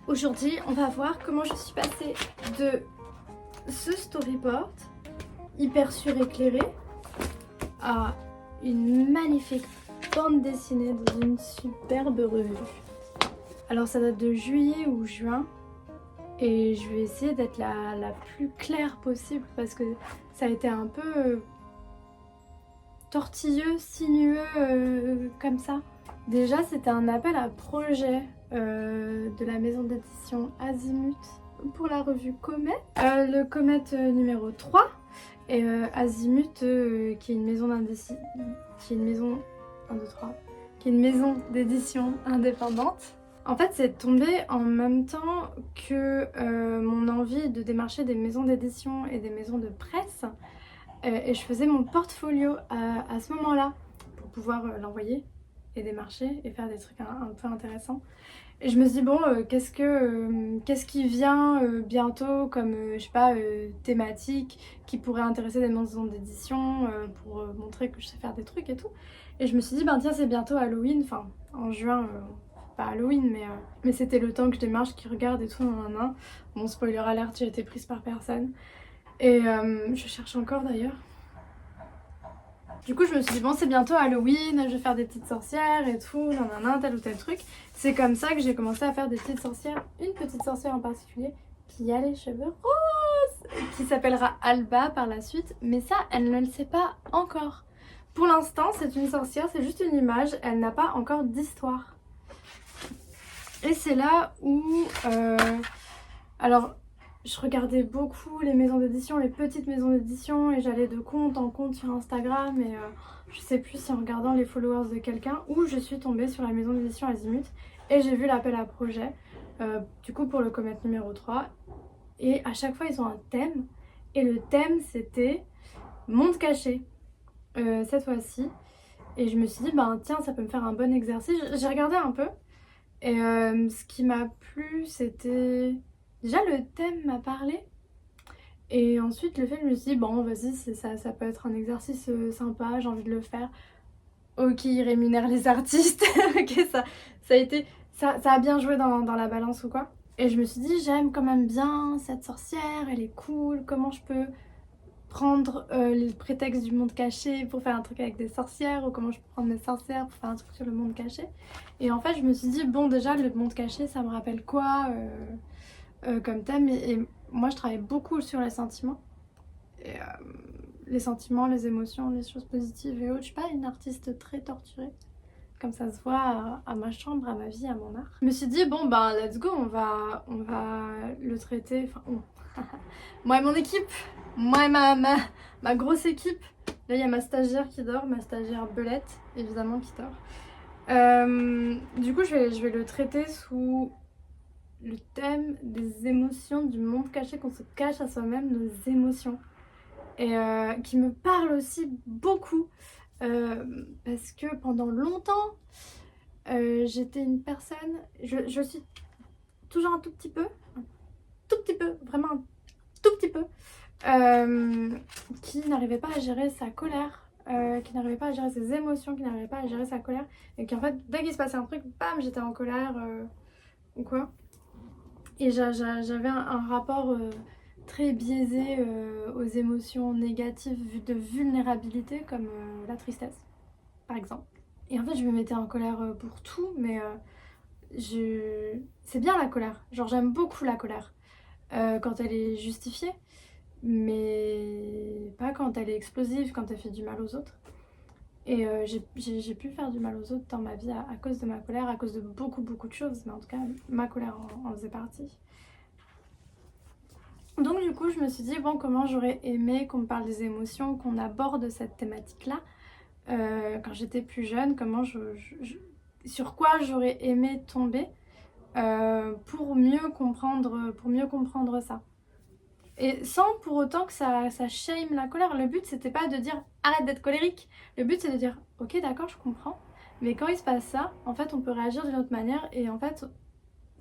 Aujourd'hui, on va voir comment je suis passée de ce storyboard hyper suréclairé à une magnifique bande dessinée dans une superbe revue. Alors ça date de juillet ou juin et je vais essayer d'être la plus claire possible parce que ça a été un peu tortilleux, sinueux comme ça. Déjà c'était un appel à projet de la maison d'édition Azimut pour la revue Comet. Le Comet numéro 3 et Azimut qui est une maison d'édition indépendante. En fait c'est tombé en même temps que mon envie de démarcher des maisons d'édition et des maisons de presse et je faisais mon portfolio à ce moment-là pour pouvoir l'envoyer et démarcher et faire des trucs un peu intéressants. Et je me suis dit bon qu'est-ce qui vient bientôt comme je sais pas thématique qui pourrait intéresser des maisons d'édition pour montrer que je sais faire des trucs et tout. Et je me suis dit ben tiens c'est bientôt Halloween, enfin en juin pas Halloween mais c'était le temps que je démarche, qui regarde et tout nan. Bon spoiler alert, j'ai été prise par personne et je cherche encore d'ailleurs. Du coup je me suis dit bon c'est bientôt Halloween, je vais faire des petites sorcières et tout, nanana, tel ou tel truc. C'est comme ça que j'ai commencé à faire des petites sorcières, une petite sorcière en particulier qui a les cheveux roses, qui s'appellera Alba par la suite, mais ça elle ne le sait pas encore. Pour l'instant c'est une sorcière, c'est juste une image, elle n'a pas encore d'histoire. Et c'est là où... alors... je regardais beaucoup les maisons d'édition, les petites maisons d'édition et j'allais de compte en compte sur Instagram et je sais plus si en regardant les followers de quelqu'un où je suis tombée sur la maison d'édition Azimut et j'ai vu l'appel à projet du coup pour le Comet numéro 3 et à chaque fois ils ont un thème et le thème c'était monde caché cette fois-ci et je me suis dit ben tiens ça peut me faire un bon exercice. J'ai regardé un peu et ce qui m'a plu c'était... déjà le thème m'a parlé et ensuite le fait je me suis dit bon vas-y ça peut être un exercice sympa, j'ai envie de le faire. Ok ils rémunèrent les artistes, ok ça a bien joué dans la balance ou quoi. Et je me suis dit j'aime quand même bien cette sorcière, elle est cool, comment je peux prendre le prétexte du monde caché pour faire un truc avec des sorcières ou comment je peux prendre des sorcières pour faire un truc sur le monde caché. Et en fait je me suis dit bon déjà le monde caché ça me rappelle quoi comme thème et moi je travaille beaucoup sur les sentiments et les sentiments, les émotions, les choses positives et autres. Je suis pas une artiste très torturée comme ça se voit à ma chambre, à ma vie, à mon art. Je me suis dit bon bah let's go, on va le traiter, enfin moi et mon équipe, moi et ma grosse équipe. Là il y a ma stagiaire qui dort, ma stagiaire Belette évidemment qui dort. Du coup je vais le traiter sous le thème des émotions, du monde caché, qu'on se cache à soi-même, nos émotions. Et qui me parle aussi beaucoup parce que pendant longtemps j'étais une personne, je suis toujours un tout petit peu, vraiment un tout petit peu, qui n'arrivait pas à gérer sa colère, qui n'arrivait pas à gérer ses émotions, qui n'arrivait pas à gérer sa colère et qu'en fait dès qu'il se passait un truc, bam j'étais en colère ou quoi. Et j'avais un rapport très biaisé aux émotions négatives de vulnérabilité comme la tristesse par exemple. Et en fait je me mettais en colère pour tout mais c'est bien la colère, genre j'aime beaucoup la colère quand elle est justifiée mais pas quand elle est explosive, quand elle fait du mal aux autres. Et j'ai pu faire du mal aux autres dans ma vie à cause de ma colère, à cause de beaucoup de choses, mais en tout cas ma colère en faisait partie. Donc du coup je me suis dit bon comment j'aurais aimé qu'on me parle des émotions, qu'on aborde cette thématique là quand j'étais plus jeune, sur quoi j'aurais aimé tomber pour mieux comprendre ça. Et sans pour autant que ça shame la colère. Le but c'était pas de dire arrête d'être colérique, le but c'est de dire ok d'accord je comprends, mais quand il se passe ça en fait on peut réagir d'une autre manière et en fait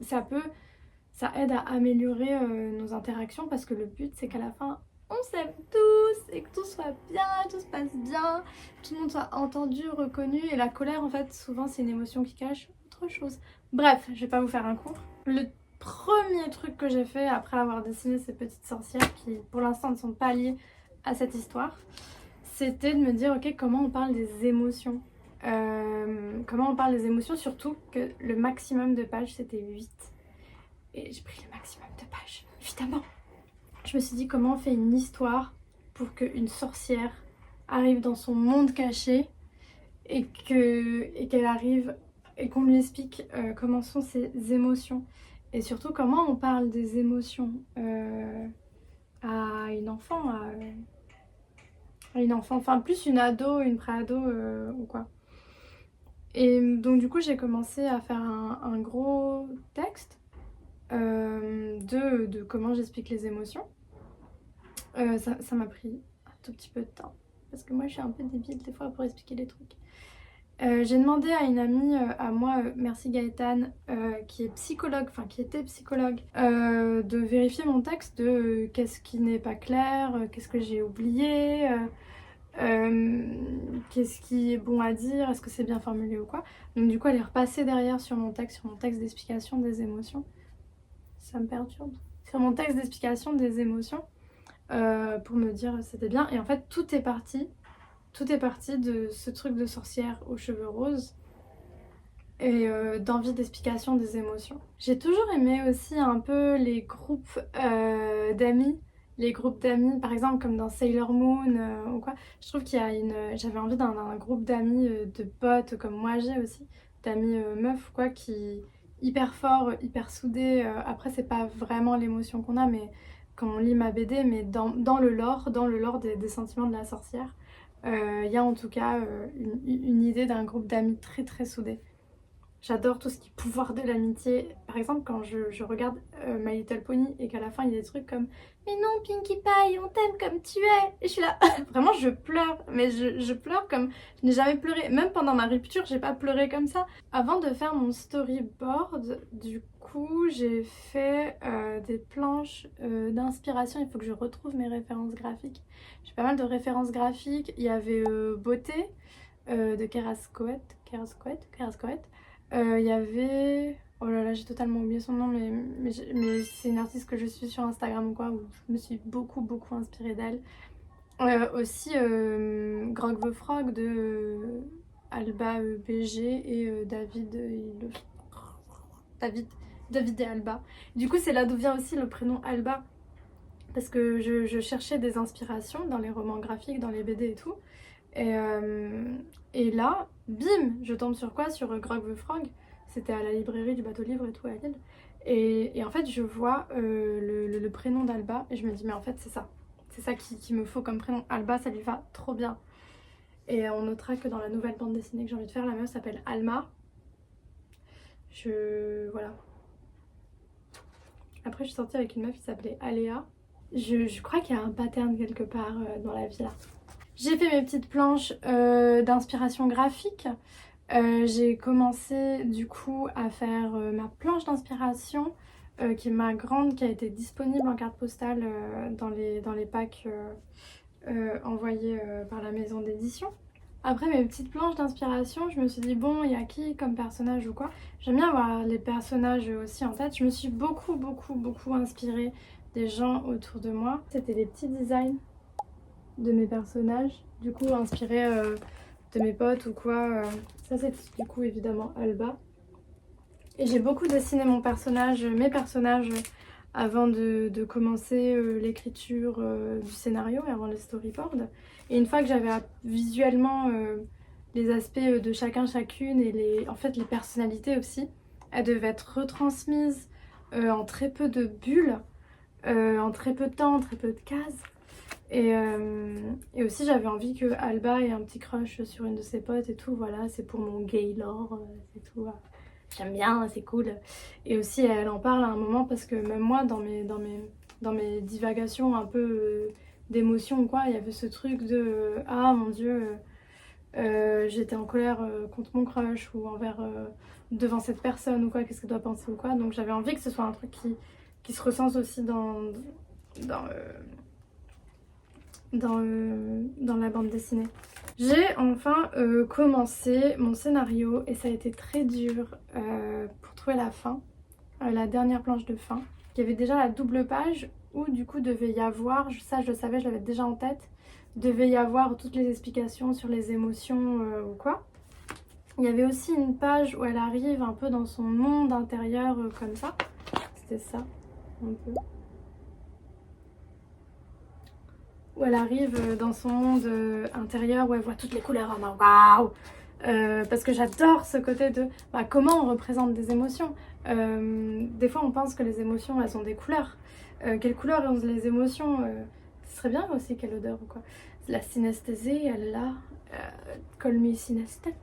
ça aide à améliorer nos interactions parce que le but c'est qu'à la fin on s'aime tous et que tout soit bien, tout se passe bien, tout le monde soit entendu, reconnu. Et la colère en fait souvent c'est une émotion qui cache autre chose. Bref, je vais pas vous faire un cours. Le premier truc que j'ai fait après avoir dessiné ces petites sorcières qui pour l'instant ne sont pas liées à cette histoire, c'était de me dire ok, comment on parle des émotions. Comment on parle des émotions, surtout que le maximum de pages c'était 8. Et j'ai pris le maximum de pages, évidemment. Je me suis dit comment on fait une histoire pour qu'une sorcière arrive dans son monde caché et qu'elle arrive et qu'on lui explique comment sont ses émotions. Et surtout comment on parle des émotions à une enfant, à une enfant, enfin plus une ado, une pré-ado ou quoi. Et donc du coup j'ai commencé à faire un gros texte de comment j'explique les émotions. Ça m'a pris un tout petit peu de temps parce que moi je suis un peu débile des fois pour expliquer les trucs. J'ai demandé à une amie à moi, merci Gaëtane, qui est psychologue, enfin qui était psychologue, de vérifier mon texte de qu'est-ce qui n'est pas clair, qu'est-ce que j'ai oublié, qu'est-ce qui est bon à dire, est-ce que c'est bien formulé ou quoi. Donc du coup elle est repassée derrière sur mon texte d'explication des émotions. Ça me perturbe. Sur mon texte d'explication des émotions pour me dire c'était bien. Et en fait tout est parti de ce truc de sorcière aux cheveux roses et d'envie d'explication des émotions. J'ai toujours aimé aussi un peu les groupes d'amis. Les groupes d'amis, par exemple comme dans Sailor Moon ou quoi. Je trouve qu'il y a j'avais envie d'un groupe d'amis, de potes comme moi j'ai aussi, d'amis meufs quoi, qui hyper forts, hyper soudés. Après c'est pas vraiment l'émotion qu'on a, mais quand on lit ma BD, mais dans le lore des sentiments de la sorcière, il y a en tout cas une idée d'un groupe d'amis très très soudés. J'adore tout ce qui est pouvoir de l'amitié. Par exemple, quand je regarde My Little Pony et qu'à la fin il y a des trucs comme mais non Pinkie Pie, on t'aime comme tu es. Et je suis là, vraiment je pleure. Mais je pleure comme je n'ai jamais pleuré. Même pendant ma rupture, j'ai pas pleuré comme ça. Avant de faire mon storyboard, du coup, j'ai fait des planches d'inspiration. Il faut que je retrouve mes références graphiques. J'ai pas mal de références graphiques. Il y avait Beauté de Kerascoët. Il y avait... Oh là là, j'ai totalement oublié son nom, mais c'est une artiste que je suis sur Instagram ou quoi, où je me suis beaucoup inspirée d'elle. Aussi Grog the Frog de Alba BG et David et Alba. Du coup, c'est là d'où vient aussi le prénom Alba, parce que je cherchais des inspirations dans les romans graphiques, dans les BD et tout. Et là, bim, je tombe sur quoi? Sur Grog the Frog. C'était à la librairie du bateau livre et tout à Lille. Et en fait, je vois le prénom d'Alba et je me dis, mais en fait, c'est ça. C'est ça qu'il me faut comme prénom. Alba, ça lui va trop bien. Et on notera que dans la nouvelle bande dessinée que j'ai envie de faire, la meuf s'appelle Alma. Voilà. Après, je suis sortie avec une meuf qui s'appelait Aléa. Je crois qu'il y a un pattern quelque part dans la vie là. J'ai fait mes petites planches d'inspiration graphique. J'ai commencé du coup à faire ma planche d'inspiration qui est ma grande, qui a été disponible en carte postale dans les packs envoyés par la maison d'édition. Après mes petites planches d'inspiration, je me suis dit bon, il y a qui comme personnage ou quoi. J'aime bien avoir les personnages aussi en tête. Je me suis beaucoup inspirée des gens autour de moi. C'était les petits designs de mes personnages, du coup inspirés de mes potes ou quoi. Ça c'est du coup évidemment Alba. Et j'ai beaucoup dessiné mes personnages avant de commencer l'écriture du scénario et avant le storyboard. Et une fois que j'avais visuellement les aspects de chacune et en fait les personnalités aussi, elles devaient être retransmises en très peu de bulles, en très peu de temps, en très peu de cases. Et aussi j'avais envie que Alba ait un petit crush sur une de ses potes et tout, voilà, c'est pour mon gay lore, c'est tout. J'aime bien, c'est cool. Et aussi elle en parle à un moment parce que même moi dans mes divagations un peu d'émotion ou quoi, il y avait ce truc de ah mon dieu, j'étais en colère contre mon crush ou devant cette personne ou quoi, qu'est-ce qu'elle doit penser ou quoi. Donc j'avais envie que ce soit un truc qui se ressent aussi dans la bande dessinée. J'ai enfin commencé mon scénario et ça a été très dur pour trouver la fin. la dernière planche de fin. Il y avait déjà la double page où du coup devait y avoir, ça je le savais, je l'avais déjà en tête, devait y avoir toutes les explications sur les émotions ou quoi. Il y avait aussi une page où elle arrive un peu dans son monde intérieur comme ça. C'était ça, un peu. Où elle arrive dans son monde intérieur, où elle voit toutes les couleurs en mode waouh. Parce que j'adore ce côté de comment on représente des émotions. Des fois on pense que les émotions elles ont des couleurs. Quelles couleurs ont les émotions Ce serait bien aussi quelle odeur ou quoi. La synesthésie, elle est là. Call me synesthète.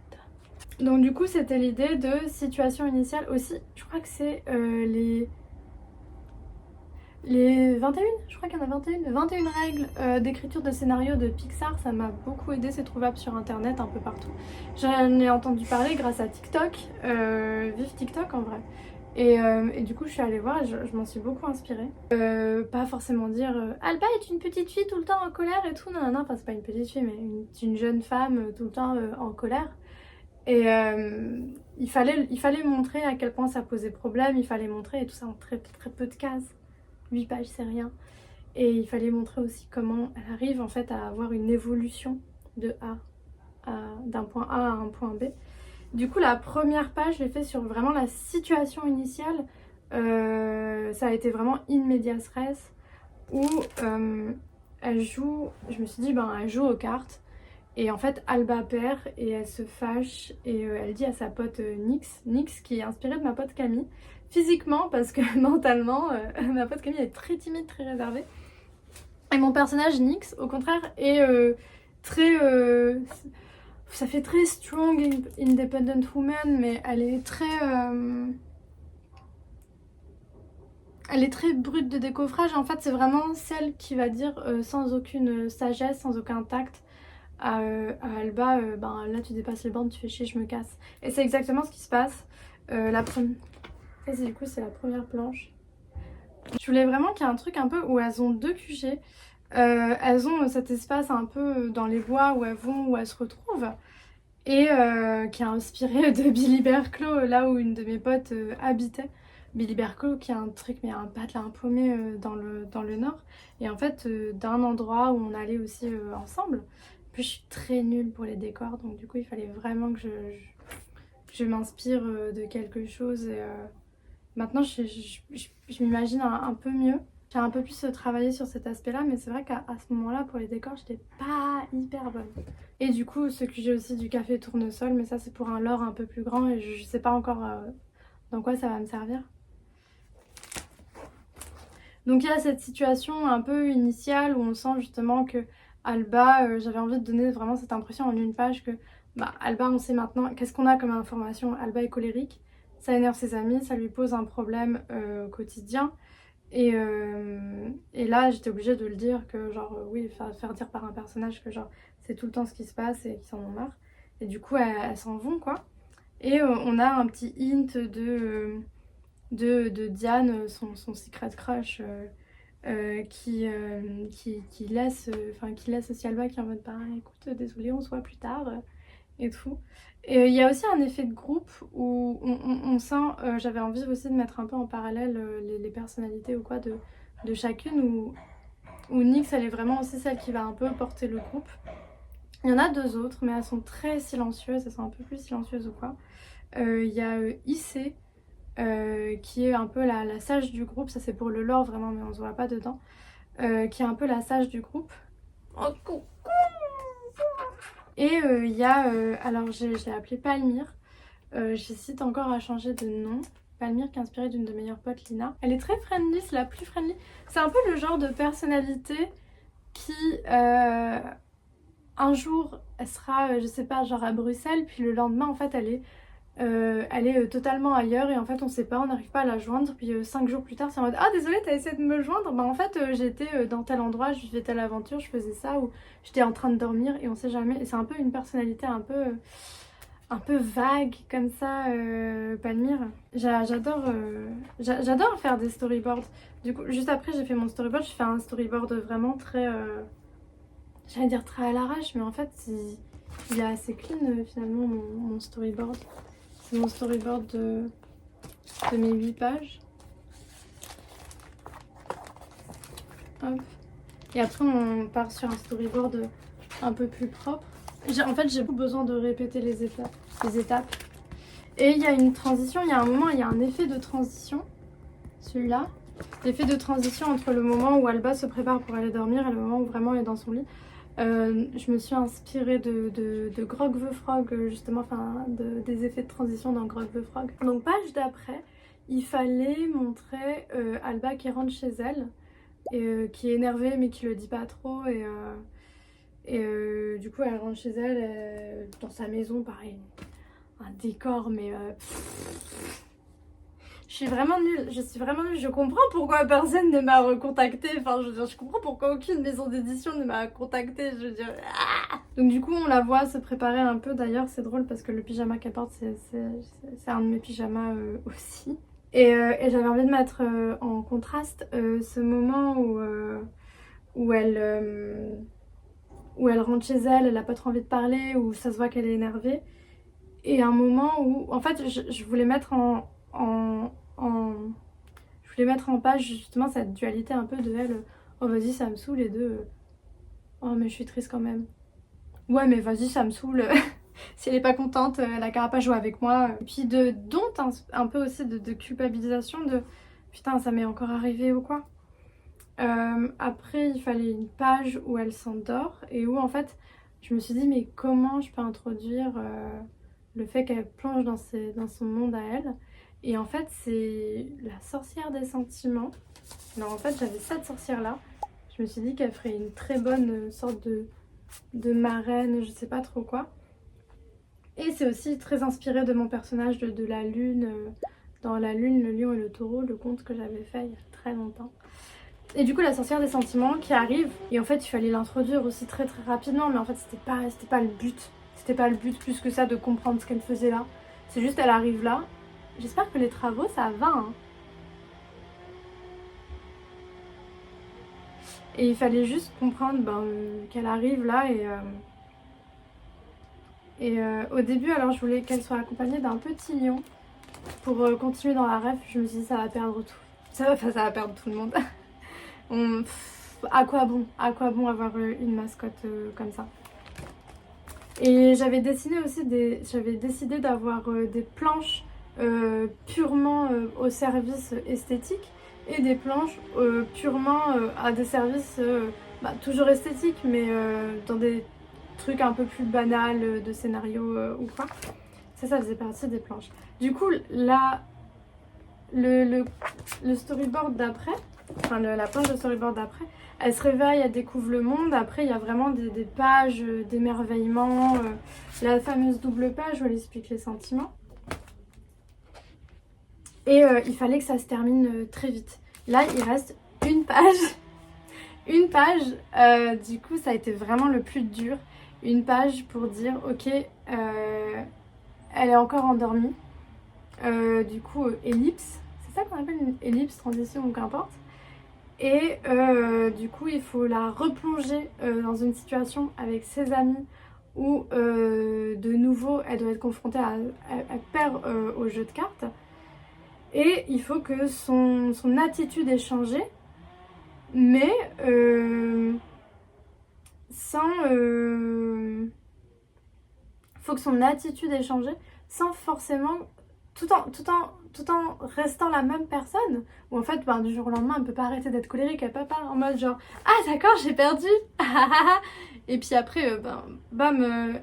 Donc du coup c'était l'idée de situation initiale aussi. Je crois que c'est les 21, je crois qu'il y en a 21 règles d'écriture de scénario de Pixar, ça m'a beaucoup aidé, c'est trouvable sur internet un peu partout. J'en ai entendu parler grâce à TikTok, vive TikTok en vrai. Et du coup je suis allée voir et je m'en suis beaucoup inspirée. Pas forcément dire Alba est une petite fille tout le temps en colère et tout, non, enfin c'est pas une petite fille mais une jeune femme tout le temps en colère. Et il fallait montrer à quel point ça posait problème, il fallait montrer et tout ça en très peu de cases. 8 pages, c'est rien. Et il fallait montrer aussi comment elle arrive en fait à avoir une évolution de d'un point A à un point B. Du coup, la première page, je l'ai fait sur vraiment la situation initiale. Ça a été vraiment in medias res où elle joue, je me suis dit, elle joue aux cartes. Et en fait, Alba perd et elle se fâche et elle dit à sa pote Nyx qui est inspirée de ma pote Camille, physiquement parce que mentalement, ma pote Camille est très timide, très réservée. Et mon personnage Nyx, au contraire, est très... ça fait très strong, independent woman, mais elle est très brute de décoffrage. En fait, c'est vraiment celle qui va dire sans aucune sagesse, sans aucun tact, à Alba, là tu dépasses les bornes, tu fais chier, je me casse. Et c'est exactement ce qui se passe. Du coup c'est la première planche. Je voulais vraiment qu'il y ait un truc un peu où elles ont deux QG. Elles ont cet espace un peu dans les bois où elles vont, où elles se retrouvent. Et qui a inspiré de Billy Berclos, là où une de mes potes habitait. Billy Berclos qui a un truc, mais un patelin paumé dans le nord. Et en fait, d'un endroit où on allait aussi ensemble. Puis je suis très nulle pour les décors, donc du coup il fallait vraiment que je m'inspire de quelque chose. Et, maintenant je m'imagine un peu mieux. J'ai un peu plus travaillé sur cet aspect-là, mais c'est vrai qu'à ce moment-là, pour les décors, j'étais pas hyper bonne. Et du coup, ce que j'ai aussi du café tournesol, mais ça c'est pour un lore un peu plus grand et je sais pas encore dans quoi ça va me servir. Donc il y a cette situation un peu initiale où on sent justement que Alba, j'avais envie de donner vraiment cette impression en une page que Alba, on sait maintenant, qu'est-ce qu'on a comme information? Alba est colérique, ça énerve ses amis, ça lui pose un problème au quotidien. Et là j'étais obligée de le dire que genre oui, faire dire par un personnage que genre c'est tout le temps ce qui se passe et qu'ils s'en ont marre. Et du coup elles s'en vont quoi. Et on a un petit hint de Diane, son secret crush qui laisse aussi Alba qui est en mode écoute désolé on se voit plus tard et tout. Et il y a aussi un effet de groupe où on sent, j'avais envie aussi de mettre un peu en parallèle les personnalités ou quoi de chacune où Nyx elle est vraiment aussi celle qui va un peu porter le groupe. Il y en a deux autres mais elles sont très silencieuses, elles sont un peu plus silencieuses ou quoi. Il y a Issei qui est un peu la sage du groupe, ça c'est pour le lore vraiment mais on se voit pas dedans, qui est un peu la sage du groupe. Oh coucou. Et il y a, alors je l'ai appelée Palmyre, j'hésite encore à changer de nom. Palmyre qui est inspirée d'une de mes meilleures potes, Lina. Elle est très friendly, c'est la plus friendly. C'est un peu le genre de personnalité qui un jour elle sera, je sais pas, genre à Bruxelles, puis le lendemain en fait elle est totalement ailleurs et en fait on sait pas, on n'arrive pas à la joindre, puis 5 jours plus tard c'est en mode ah désolé t'as essayé de me joindre, en fait j'étais dans tel endroit, je vivais telle aventure, je faisais ça ou j'étais en train de dormir et on sait jamais. Et c'est un peu une personnalité un peu vague comme ça, Palmyre. J'adore faire des storyboards. Du coup juste après j'ai fait mon storyboard, je fais un storyboard vraiment très j'allais dire très à l'arrache mais en fait il est assez clean finalement mon storyboard. C'est mon storyboard de mes 8 pages. Hop. Et après on part sur un storyboard un peu plus propre. En fait j'ai besoin de répéter les étapes. Et il y a une transition, il y a un moment, il y a un effet de transition. Celui-là. L'effet de transition entre le moment où Alba se prépare pour aller dormir et le moment où vraiment elle est dans son lit. Je me suis inspirée de Grog the Frog, justement, enfin des effets de transition dans Grog the Frog. Donc page d'après, il fallait montrer Alba qui rentre chez elle, et qui est énervée mais qui le dit pas trop. Du coup elle rentre chez elle, dans sa maison, pareil, un décor mais... Je suis vraiment nulle, je comprends pourquoi personne ne m'a recontacté, enfin je veux dire, je comprends pourquoi aucune maison d'édition ne m'a contacté, je veux dire. Donc du coup on la voit se préparer un peu, d'ailleurs c'est drôle parce que le pyjama qu'elle porte c'est un de mes pyjamas aussi. Et j'avais envie de mettre en contraste ce moment où elle rentre chez elle, elle a pas trop envie de parler, où ça se voit qu'elle est énervée. Et un moment où, en fait, je voulais mettre je voulais mettre en page justement cette dualité un peu de elle. Oh vas-y ça me saoule, et de oh mais je suis triste quand même. Ouais mais vas-y ça me saoule. Si elle est pas contente, elle a qu'à pas jouer avec moi. Et puis dont un peu aussi de culpabilisation de putain ça m'est encore arrivé ou quoi. Après il fallait une page où elle s'endort et où en fait je me suis dit mais comment je peux introduire le fait qu'elle plonge dans son monde à elle. Et en fait c'est la sorcière des sentiments. Alors en fait j'avais cette sorcière là. Je me suis dit qu'elle ferait une très bonne sorte de marraine, je sais pas trop quoi. Et c'est aussi très inspiré de mon personnage de la lune, dans La Lune, le Lion et le Taureau, le conte que j'avais fait il y a très longtemps. Et du coup la sorcière des sentiments qui arrive, et en fait il fallait l'introduire aussi très rapidement, mais en fait c'était pas le but. C'était pas le but plus que ça de comprendre ce qu'elle faisait là. C'est juste elle arrive là. J'espère que les travaux ça va hein. Et il fallait juste comprendre qu'elle arrive là au début alors je voulais qu'elle soit accompagnée d'un petit lion. Pour continuer dans la ref, je me suis dit ça va perdre tout. Ça va perdre tout le monde. À quoi bon avoir une mascotte comme ça. Et j'avais décidé d'avoir des planches purement au service esthétique et des planches purement à des services toujours esthétiques mais dans des trucs un peu plus banals de scénario ou quoi. Ça faisait partie des planches. Du coup là le storyboard d'après, enfin la planche de storyboard d'après, elle se réveille, elle découvre le monde. Après il y a vraiment des pages d'émerveillement, la fameuse double page où elle explique les sentiments. Et il fallait que ça se termine très vite. Là il reste une page. Une page, du coup ça a été vraiment le plus dur. Une page pour dire ok, elle est encore endormie. Du coup ellipse, c'est ça qu'on appelle une ellipse, transition ou qu'importe. Et du coup il faut la replonger dans une situation avec ses amis où de nouveau elle doit être confrontée elle perd au jeu de cartes. Et il faut que son attitude ait changé, mais faut que son attitude ait changé sans forcément, tout en restant la même personne. Ou en fait du jour au lendemain elle peut pas arrêter d'être colérique, elle peut pas en mode genre ah d'accord j'ai perdu. Et puis après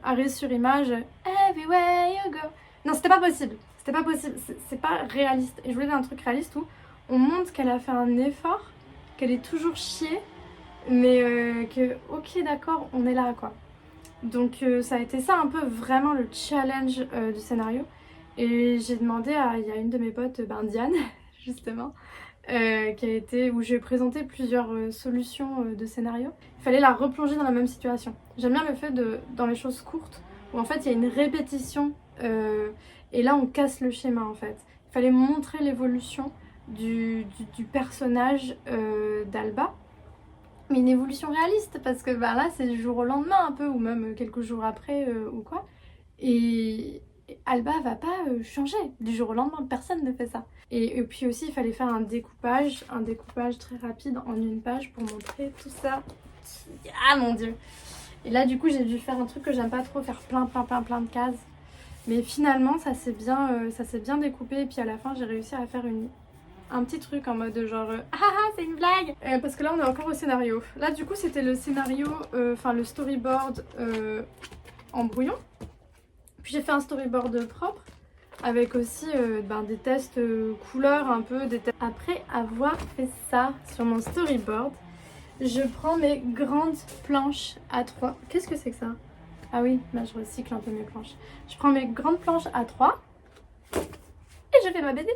arrêt sur image, everywhere you go. Non c'était pas possible, c'est pas réaliste. Et je voulais un truc réaliste où on montre qu'elle a fait un effort, qu'elle est toujours chiée, mais que ok d'accord on est là quoi. Donc ça a été ça un peu vraiment le challenge du scénario. Et j'ai demandé il y a une de mes potes, Diane justement, où j'ai présenté plusieurs solutions de scénario. Il fallait la replonger dans la même situation. J'aime bien le fait dans les choses courtes où en fait il y a une répétition et là on casse le schéma en fait. Il fallait montrer l'évolution du personnage d'Alba. Mais une évolution réaliste parce que là c'est du jour au lendemain un peu ou même quelques jours après ou quoi. Et Alba va pas changer du jour au lendemain, personne ne fait ça. Et puis aussi il fallait faire un découpage très rapide en une page pour montrer tout ça. Ah mon dieu. Et là du coup j'ai dû faire un truc que j'aime pas trop, faire plein de cases. Mais finalement ça s'est bien découpé et puis à la fin j'ai réussi à faire un petit truc en mode genre c'est une blague parce que là on est encore au scénario. Là du coup c'était le scénario, enfin le storyboard en brouillon. Puis j'ai fait un storyboard propre avec aussi des tests couleurs un peu. Après avoir fait ça sur mon storyboard, je prends mes grandes planches A3. Qu'est-ce que c'est que ça? Ah oui, bah je recycle un peu mes planches. Je prends mes grandes planches A3 et je fais ma BD.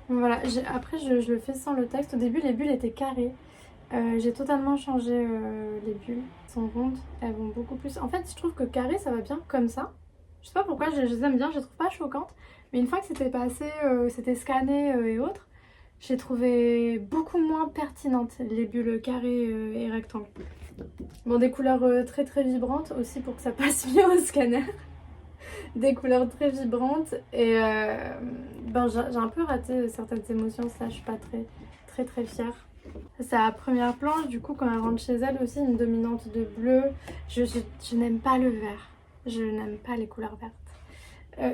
Voilà, après je le fais sans le texte. Au début les bulles étaient carrées. J'ai totalement changé les bulles. Elles sont rondes, elles vont beaucoup plus. En fait je trouve que carré ça va bien comme ça. Je sais pas pourquoi, je les aime bien, je les trouve pas choquantes. Mais une fois que c'était passé, c'était scanné et autres, j'ai trouvé beaucoup moins pertinentes les bulles carrées et rectangles. Bon, des couleurs très vibrantes aussi pour que ça passe mieux au scanner. Des couleurs très vibrantes et j'ai un peu raté certaines émotions, ça je suis pas très fière. C'est la première planche, du coup quand elle rentre chez elle aussi, une dominante de bleu. Je n'aime pas le vert, je n'aime pas les couleurs vertes.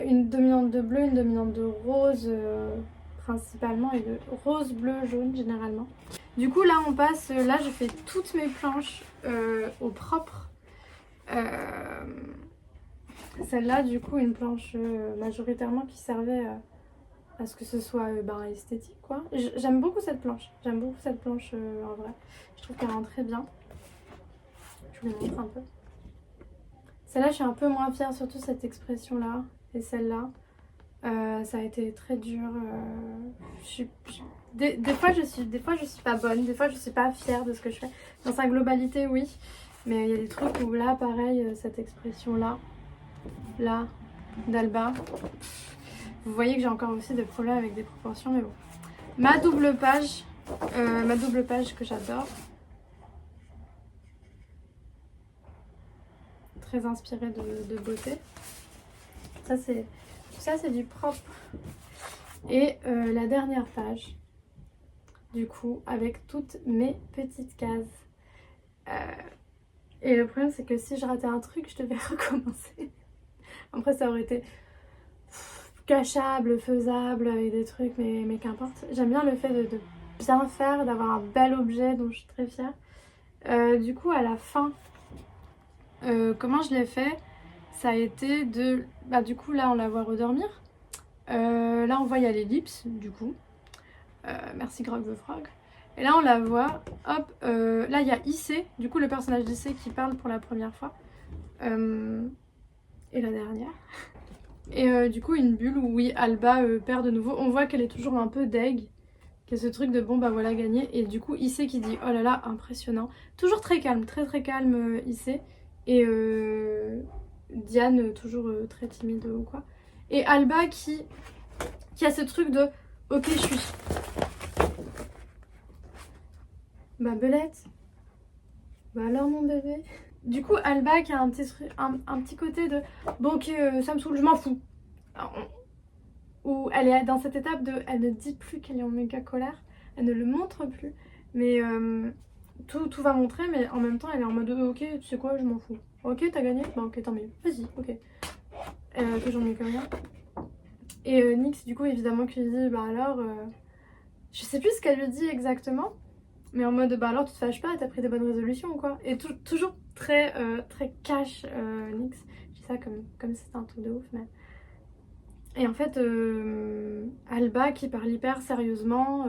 Une dominante de bleu, une dominante de rose principalement et de rose, bleu, jaune généralement. Du coup là on passe, là je fais toutes mes planches au propre. Celle-là du coup une planche majoritairement qui servait à ce que ce soit esthétique quoi. J'aime beaucoup cette planche, en vrai. Je trouve qu'elle rend très bien. Je vous les montre un peu. Celle-là je suis un peu moins fière, surtout cette expression là et celle-là. Ça a été très dur. Des fois je suis pas bonne, des fois je suis pas fière de ce que je fais. Dans sa globalité oui, mais il y a des trucs où là pareil, cette expression là d'Alba. Vous voyez que j'ai encore aussi des problèmes avec des proportions, mais bon. Ma double page que j'adore. Très inspirée de beauté. Ça c'est du propre. Et la dernière page, du coup, avec toutes mes petites cases. Et le problème c'est que si je ratais un truc, je devais recommencer. Après ça aurait été cachable, faisable avec des trucs, mais qu'importe. J'aime bien le fait de bien faire, d'avoir un bel objet dont je suis très fière. Du coup à la fin, comment je l'ai fait, ça a été de... du coup là on la voit redormir. Là on voit il y a l'ellipse du coup. Merci Grog the Frog. Et là on la voit, hop, là il y a IC, du coup le personnage d'IC qui parle pour la première fois. Et la dernière. Et du coup une bulle où oui Alba perd de nouveau. On voit qu'elle est toujours un peu deg. Qu'il y a ce truc de bon bah voilà gagné. Et du coup IC qui dit oh là là impressionnant. Toujours très calme, très calme IC. Et Diane toujours très timide ou quoi. Et Alba qui a ce truc de ok je suis... Bah belette. Bah alors mon bébé. Du coup Alba qui a un petit côté de bon ok ça me saoule, je m'en fous. Où elle est dans cette étape de elle ne dit plus qu'elle est en méga colère, elle ne le montre plus, mais tout va montrer, mais en même temps elle est en mode ok tu sais quoi je m'en fous. Ok t'as gagné, bah ok tant mieux, vas-y ok. Toujours mieux que rien. Et Nyx du coup évidemment qui lui dit bah alors je sais plus ce qu'elle lui dit exactement. Mais en mode bah alors tu te fâches pas, t'as pris des bonnes résolutions ou quoi. Et toujours très cash Nyx. Je dis ça comme si c'était un truc de ouf mais... Et en fait Alba qui parle hyper sérieusement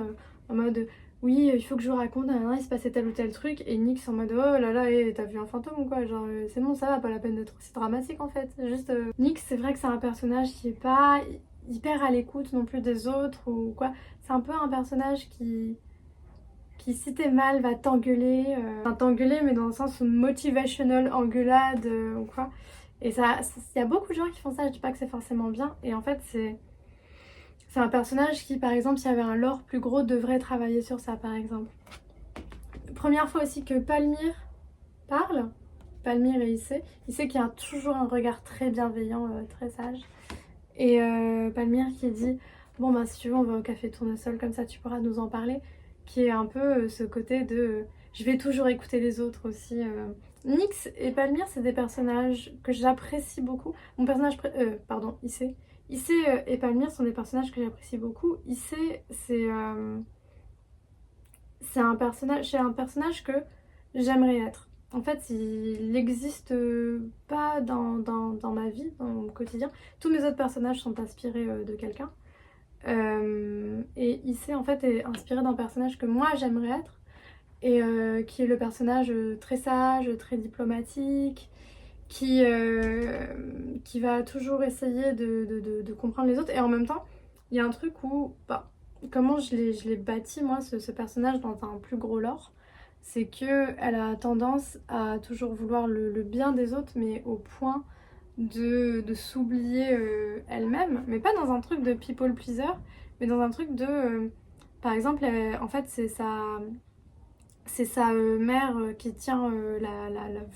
en mode oui il faut que je vous raconte, il se passait tel ou tel truc. Et Nyx en mode oh là là t'as vu un fantôme ou quoi, genre c'est bon ça va, pas la peine d'être aussi dramatique en fait. Juste Nyx c'est vrai que c'est un personnage qui est pas hyper à l'écoute non plus des autres ou quoi. C'est un peu un personnage qui si t'es mal va t'engueuler, enfin t'engueuler mais dans le sens motivational engueulade ou quoi. Et ça, il y a beaucoup de gens qui font ça, je dis pas que c'est forcément bien. Et en fait c'est un personnage qui par exemple s'il y avait un lore plus gros devrait travailler sur ça par exemple. Première fois aussi que Palmyre parle, Palmyre et Issei qu'il y a toujours un regard très bienveillant, très sage. Et Palmyre qui dit bon bah si tu veux on va au café Tournesol, comme ça tu pourras nous en parler, qui est un peu ce côté de je vais toujours écouter les autres aussi. Nyx et Palmyre c'est des personnages que j'apprécie beaucoup. Mon personnage pardon, Issei. Issei et Palmyre sont des personnages que j'apprécie beaucoup. Issei c'est un personnage que j'aimerais être. En fait, il n'existe pas dans ma vie, dans mon quotidien. Tous mes autres personnages sont inspirés de quelqu'un. Et Issei, en fait, est inspiré d'un personnage que moi, j'aimerais être. Et qui est le personnage très sage, très diplomatique, qui va toujours essayer de comprendre les autres. Et en même temps, il y a un truc où... Bah, comment je l'ai bâti, moi, ce personnage dans un plus gros lore, c'est qu'elle a tendance à toujours vouloir le bien des autres, mais au point de s'oublier elle-même, mais pas dans un truc de people pleaser, mais dans un truc de... par exemple, en fait, c'est sa mère qui tient je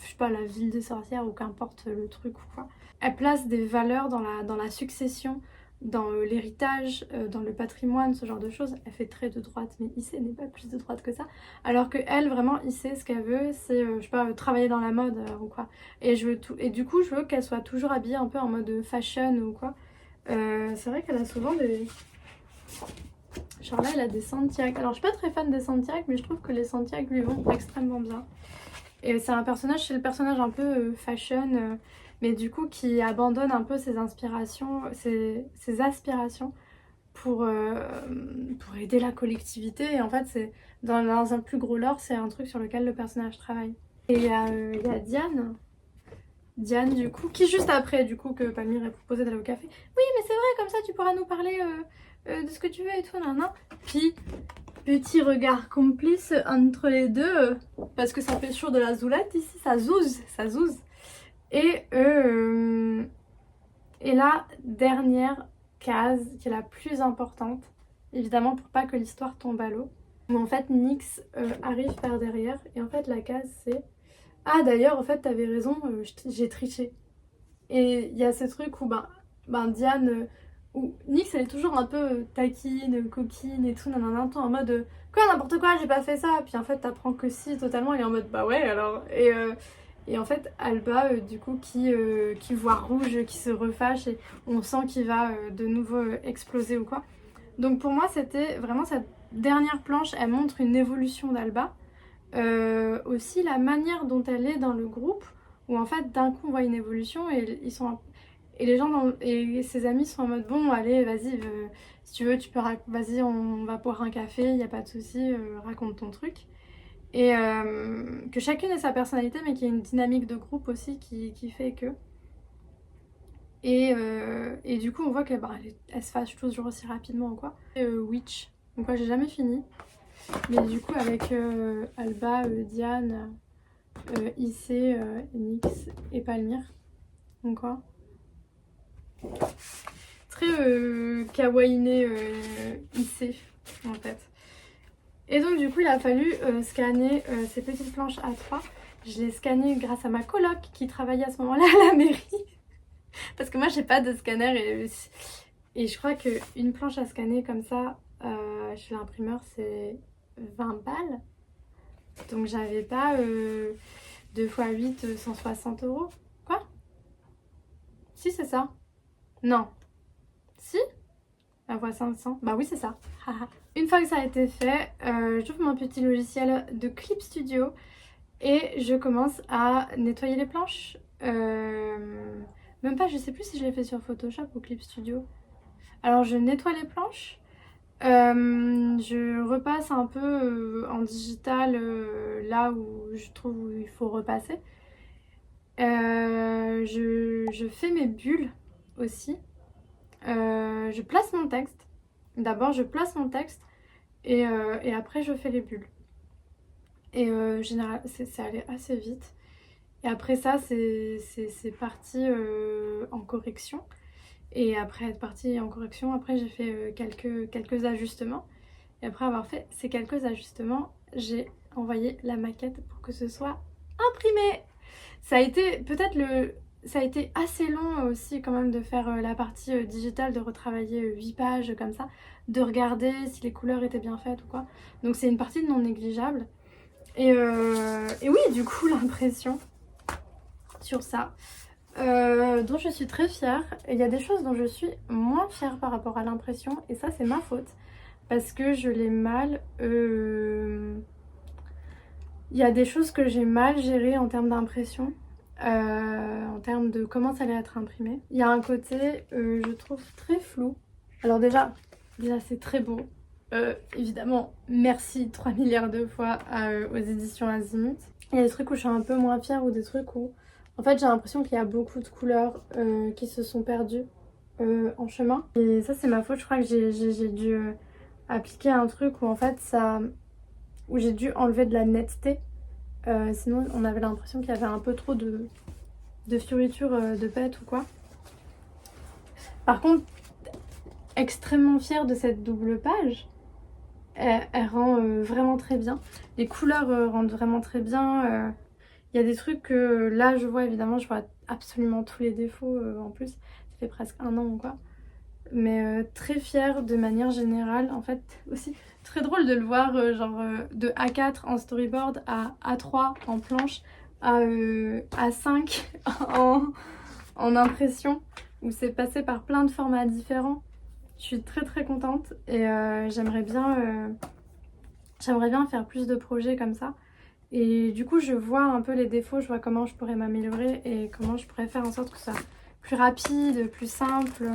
sais pas, la ville des sorcières ou qu'importe le truc ou quoi. Elle place des valeurs dans la succession, dans l'héritage, dans le patrimoine, ce genre de choses. Elle fait très de droite, mais Issei n'est pas plus de droite que ça. Alors que elle, vraiment, Issei, ce qu'elle veut, c'est, je sais pas, travailler dans la mode ou quoi. Et du coup, je veux qu'elle soit toujours habillée un peu en mode fashion ou quoi. C'est vrai qu'elle a souvent des... Genre là, elle a des Santiago. Alors, je suis pas très fan des Santiago, mais je trouve que les Santiago lui vont extrêmement bien. Et c'est le personnage un peu fashion, mais du coup qui abandonne un peu ses inspirations, ses aspirations pour aider la collectivité. Et en fait, c'est dans un plus gros lore, c'est un truc sur lequel le personnage travaille. Et il y a Diane. Diane, du coup, qui juste après, du coup, que Palmyre ait proposé d'aller au café. Oui, mais c'est vrai, comme ça, tu pourras nous parler de ce que tu veux et tout, nan. Puis, petit regard complice entre les deux, parce que ça fait toujours de la zoulette ici, ça zouze, ça zouze. Et la dernière case, qui est la plus importante, évidemment pour pas que l'histoire tombe à l'eau, où en fait Nyx arrive par derrière, et en fait la case c'est... Ah d'ailleurs, en fait t'avais raison, j'ai triché. Et il y a ce truc où Diane... où Nyx elle est toujours un peu taquine, coquine et tout, nanana, tout en mode quoi, n'importe quoi, j'ai pas fait ça. Puis en fait t'apprends que si, totalement, elle est en mode bah ouais alors. Et en fait Alba du coup qui voit rouge, qui se refâche et on sent qu'il va de nouveau exploser ou quoi. Donc pour moi c'était vraiment cette dernière planche, elle montre une évolution d'Alba. Aussi la manière dont elle est dans le groupe, où en fait d'un coup on voit une évolution et ils sont et les gens et ses amis sont en mode bon allez vas-y si tu veux tu peux vas-y on va boire un café, il n'y a pas de souci, raconte ton truc. Et que chacune ait sa personnalité mais qu'il y ait une dynamique de groupe aussi qui fait que... Et du coup on voit qu'elle elle se fâche toujours aussi rapidement ou quoi. Witch, donc quoi j'ai jamais fini. Mais du coup avec Alba, Diane, Issei, Nyx et Palmyre. Donc quoi très kawaiiné Issei en fait. Et donc du coup il a fallu scanner ces petites planches A3. Je l'ai scanné grâce à ma coloc qui travaillait à ce moment-là à la mairie. Parce que moi j'ai pas de scanner et je crois qu'une planche à scanner comme ça chez l'imprimeur c'est 20 balles. Donc j'avais pas 2 x 8 160 €. Quoi? Si c'est ça. Non. Si? La fois 500. Bah oui c'est ça. Une fois que ça a été fait, j'ouvre mon petit logiciel de Clip Studio et je commence à nettoyer les planches. Même pas, je sais plus si je l'ai fait sur Photoshop ou Clip Studio. Alors je nettoie les planches. Je repasse un peu en digital là où je trouve où il faut repasser. Je fais mes bulles aussi. Je place mon texte. D'abord je place mon texte et après je fais les bulles. Et général, c'est allé assez vite. Et après ça c'est parti en correction. Et après être partie en correction, après j'ai fait quelques ajustements. Et après avoir fait ces quelques ajustements, j'ai envoyé la maquette pour que ce soit imprimé. Ça a été peut-être ça a été assez long aussi quand même de faire la partie digitale, de retravailler 8 pages comme ça, de regarder si les couleurs étaient bien faites ou quoi. Donc c'est une partie non négligeable. Et oui, du coup, l'impression sur ça, dont je suis très fière. Et il y a des choses dont je suis moins fière par rapport à l'impression, et ça c'est ma faute, parce que je l'ai mal... Il y a des choses que j'ai mal gérées en termes d'impression, en termes de comment ça allait être imprimé. Il y a un côté, je trouve, très flou. Alors déjà c'est très beau. Évidemment, merci 3 milliards de fois aux éditions Azimut. Il y a des trucs où je suis un peu moins fière, ou des trucs où en fait j'ai l'impression qu'il y a beaucoup de couleurs qui se sont perdues en chemin. Et ça c'est ma faute, je crois que j'ai dû appliquer un truc où en fait où j'ai dû enlever de la netteté. Sinon on avait l'impression qu'il y avait un peu trop de fioritures de pète ou quoi. Par contre, extrêmement fière de cette double page. Elle rend vraiment très bien. Les couleurs rendent vraiment très bien. Il y a des trucs que là je vois, évidemment je vois absolument tous les défauts en plus. Ça fait presque 1 an ou quoi. Mais très fière de manière générale. En fait aussi très drôle de le voir genre de A4 en storyboard à A3 en planche à A5 en impression, où c'est passé par plein de formats différents. Je suis très contente et j'aimerais bien faire plus de projets comme ça. Et du coup je vois un peu les défauts, je vois comment je pourrais m'améliorer et comment je pourrais faire en sorte que ça soit plus rapide, plus simple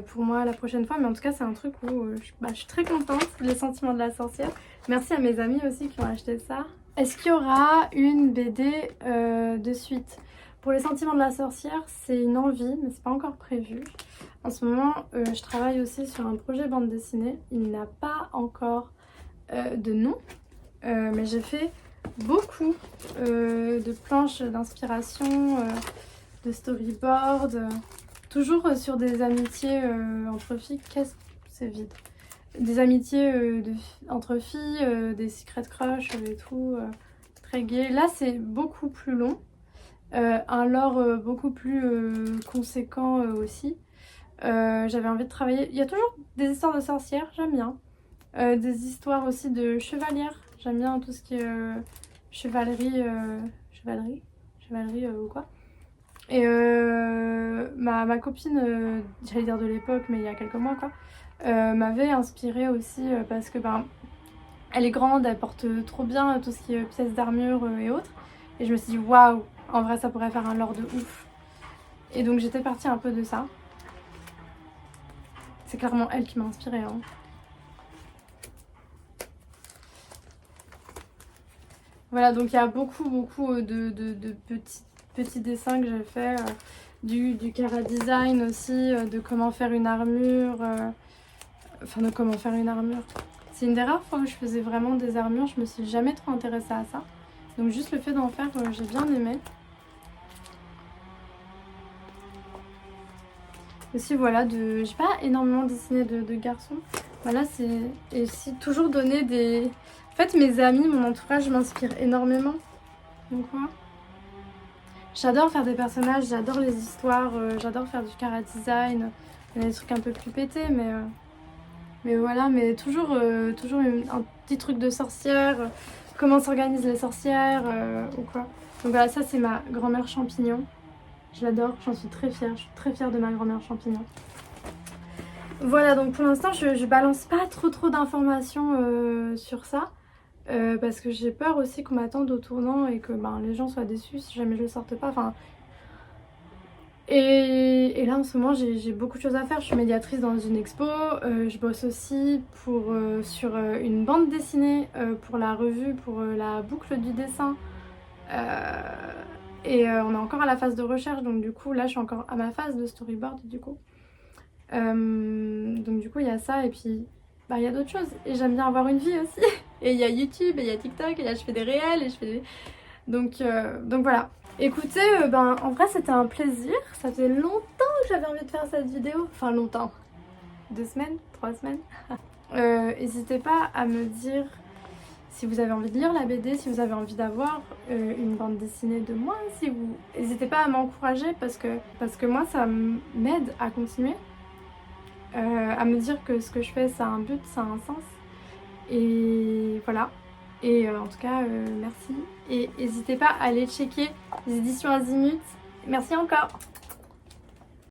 pour moi la prochaine fois. Mais en tout cas c'est un truc où je suis très contente. Les sentiments de la sorcière. Merci à mes amis aussi qui ont acheté ça. Est-ce qu'il y aura une BD de suite? Pour les sentiments de la sorcière, c'est une envie, mais c'est pas encore prévu. En ce moment, je travaille aussi sur un projet bande dessinée. Il n'a pas encore de nom, mais j'ai fait beaucoup de planches d'inspiration, de storyboard, toujours sur des amitiés entre filles. C'est vide. Des amitiés entre filles, des secret crush et tout, très gai. Là, c'est beaucoup plus long. Un lore beaucoup plus conséquent aussi. J'avais envie de travailler. Il y a toujours des histoires de sorcières, j'aime bien. Des histoires aussi de chevalières. J'aime bien tout ce qui est chevalerie ou quoi. Et ma copine, j'allais dire de l'époque, mais il y a quelques mois quoi, m'avait inspirée aussi parce que elle est grande, elle porte trop bien tout ce qui est pièces d'armure et autres. Et je me suis dit waouh, en vrai ça pourrait faire un lore de ouf. Et donc j'étais partie un peu de ça. C'est clairement elle qui m'a inspirée. Hein. Voilà, donc il y a beaucoup de petits dessins que j'ai fait. Du chara design aussi, de comment faire une armure. Enfin, de comment faire une armure. C'est une des rares fois où je faisais vraiment des armures. Je me suis jamais trop intéressée à ça. Donc juste le fait d'en faire, j'ai bien aimé. Aussi voilà, j'ai pas énormément dessiné de garçons. Voilà, c'est... Et aussi toujours donner des... En fait mes amis, mon entourage m'inspire énormément. Donc voilà. J'adore faire des personnages, j'adore les histoires, j'adore faire du chara design. Il y a des trucs un peu plus pétés, mais voilà, mais toujours un petit truc de sorcière, comment s'organisent les sorcières ou quoi. Donc voilà, ça c'est ma grand-mère champignon. Je l'adore, j'en suis très fière, je suis très fière de ma grand-mère champignon. Voilà, donc pour l'instant je balance pas trop d'informations sur ça. Parce que j'ai peur aussi qu'on m'attende au tournant et que les gens soient déçus si jamais je le sorte pas. Enfin, et là en ce moment j'ai beaucoup de choses à faire. Je suis médiatrice dans une expo, je bosse aussi sur une bande dessinée pour la revue, pour la boucle du dessin. Et on est encore à la phase de recherche, donc du coup là je suis encore à ma phase de storyboard du coup. Donc du coup il y a ça et puis il y a d'autres choses. Et j'aime bien avoir une vie aussi. Et il y a YouTube, et il y a TikTok, et là je fais des réels, et je fais des... Donc voilà. Écoutez, en vrai c'était un plaisir. Ça fait longtemps que j'avais envie de faire cette vidéo. Enfin longtemps. 2 semaines, 3 semaines. N'hésitez pas à me dire si vous avez envie de lire la BD, si vous avez envie d'avoir une bande dessinée de moi, si vous... N'hésitez pas à m'encourager parce que moi ça m'aide à continuer, à me dire que ce que je fais ça a un but, ça a un sens. Et voilà. Et en tout cas, merci. Et n'hésitez pas à aller checker les éditions Azimut. Merci encore.